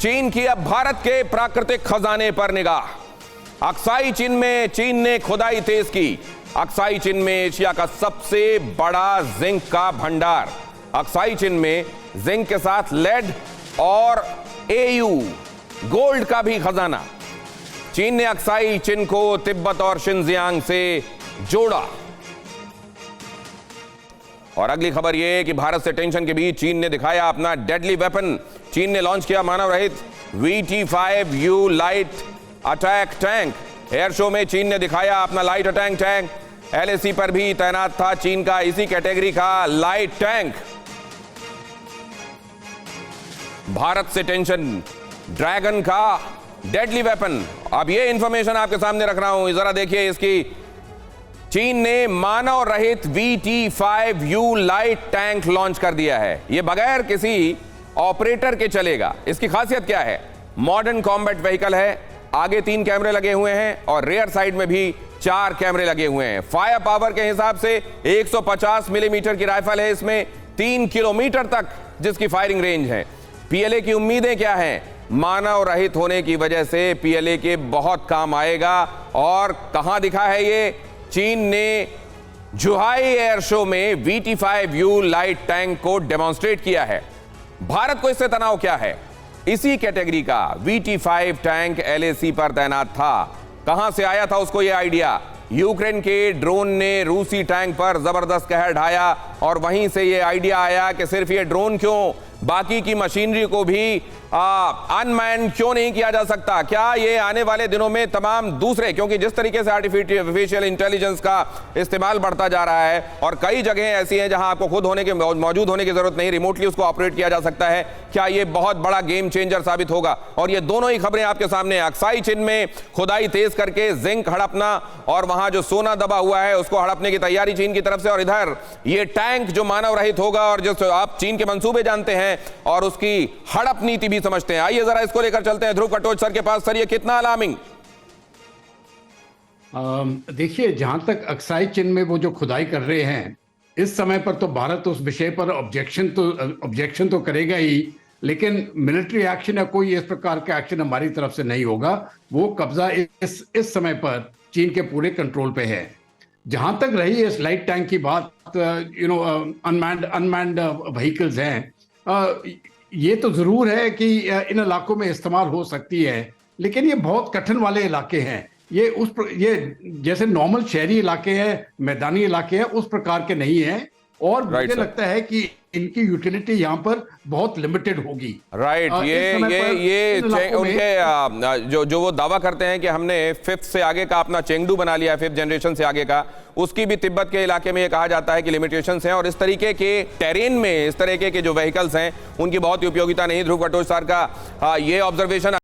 चीन की अब भारत के प्राकृतिक खजाने पर निगाह। अक्साई चीन में चीन ने खुदाई तेज की। अक्साई चीन में एशिया का सबसे बड़ा जिंक का भंडार। अक्साई चीन में जिंक के साथ लेड और एयू गोल्ड का भी खजाना। चीन ने अक्साई चीन को तिब्बत और शिनजियांग से जोड़ा। और अगली खबर यह है कि भारत से टेंशन के बीच चीन ने दिखाया अपना डेडली वेपन। चीन ने लॉन्च किया मानव रहित VT-5U light attack tank. Air show में चीन ने दिखाया अपना लाइट अटैक टैंक। LAC पर भी तैनात था चीन का इसी कैटेगरी का लाइट टैंक। भारत से टेंशन, ड्रैगन का डेडली वेपन। अब यह इंफॉर्मेशन आपके सामने रख रहा हूं, जरा देखिए इसकी। चीन ने मानव रहित VT-5U लाइट टैंक लॉन्च कर दिया है। यह बगैर किसी ऑपरेटर के चलेगा। इसकी खासियत क्या है? मॉडर्न कॉम्बैट व्हीकल है। आगे 3 कैमरे लगे हुए हैं और रेयर साइड में भी 4 कैमरे लगे हुए हैं। फायर पावर के हिसाब से 150 मिलीमीटर की राइफल है इसमें, 3 किलोमीटर तक जिसकी फायरिंग रेंज है। PLA की उम्मीदें क्या हैं? मानव रहित होने की वजह से PLA के बहुत काम आएगा। और कहां दिखा है ये? चीन ने जुहाई एयर शो में VT-5U लाइट टैंक को डेमोन्स्ट्रेट किया है। भारत को इससे तनाव क्या है? इसी कैटेगरी का VT-5 टैंक LAC पर तैनात था। कहां से आया था उसको यह आइडिया? यूक्रेन के ड्रोन ने रूसी टैंक पर जबरदस्त कहर ढाया और वहीं से यह आइडिया आया कि सिर्फ ये ड्रोन क्यों, बाकी की मशीनरी को भी अनमैन क्यों नहीं किया जा सकता? क्या ये आने वाले दिनों में तमाम दूसरे, क्योंकि जिस तरीके से आर्टिफिशियल इंटेलिजेंस का इस्तेमाल बढ़ता जा रहा है और कई जगह ऐसी हैं जहां आपको खुद मौजूद होने की जरूरत नहीं, रिमोटली उसको ऑपरेट किया जा सकता है। क्या ये बहुत बड़ा गेम चेंजर साबित होगा? और ये दोनों ही खबरें आपके सामने। अक्साई चीन में खुदाई तेज करके जिंक हड़पना और वहां जो सोना दबा हुआ है उसको हड़पने की तैयारी चीन की तरफ से, और इधर ये टैंक जो मानव रहित होगा और जो आप चीन के मंसूबे जानते हैं और उसकी हड़प नीति भी समझते हैं। आइए जरा इसको लेकर चलते हैं ध्रुव कटोच सर के पास। सर, ये कितना अलार्मिंग? देखिए, जहां तक अक्साई चीन में वो जो खुदाई कर रहे हैं, इस समय पर तो भारत उस विषय पर ऑब्जेक्शन तो करेगा ही, लेकिन मिलिट्री एक्शन या कोई इस प्रकार का एक्शन हमारी तरफ से नहीं होगा। वो कब्जा इस समय पर चीन के पूरे कंट्रोल पे है। जहां तक रही इस लाइट टैंक की बात, अनमैन्ड व्हीकल्स हैं, ये तो जरूर है कि इन इलाकों में इस्तेमाल हो सकती है, लेकिन ये बहुत कठिन वाले इलाके हैं। ये जैसे नॉर्मल शहरी इलाके हैं, मैदानी इलाके हैं, उस प्रकार के नहीं हैं। और मुझे लगता है कि इनकी यूटिलिटी यहाँ पर बहुत लिमिटेड होगी। ये उनके जो वो दावा करते हैं कि हमने 5th से आगे का अपना चेंगडू बना लिया, 5th जनरेशन से आगे का, उसकी भी तिब्बत के इलाके में ये कहा जाता है कि लिमिटेशंस हैं और इस तरीके के टेरेन में इस तरीके के जो व्हीकल्स हैं उनकी बहुत ही उपयोगिता नहीं। ध्रुव कटोच सर का ये ऑब्जर्वेशन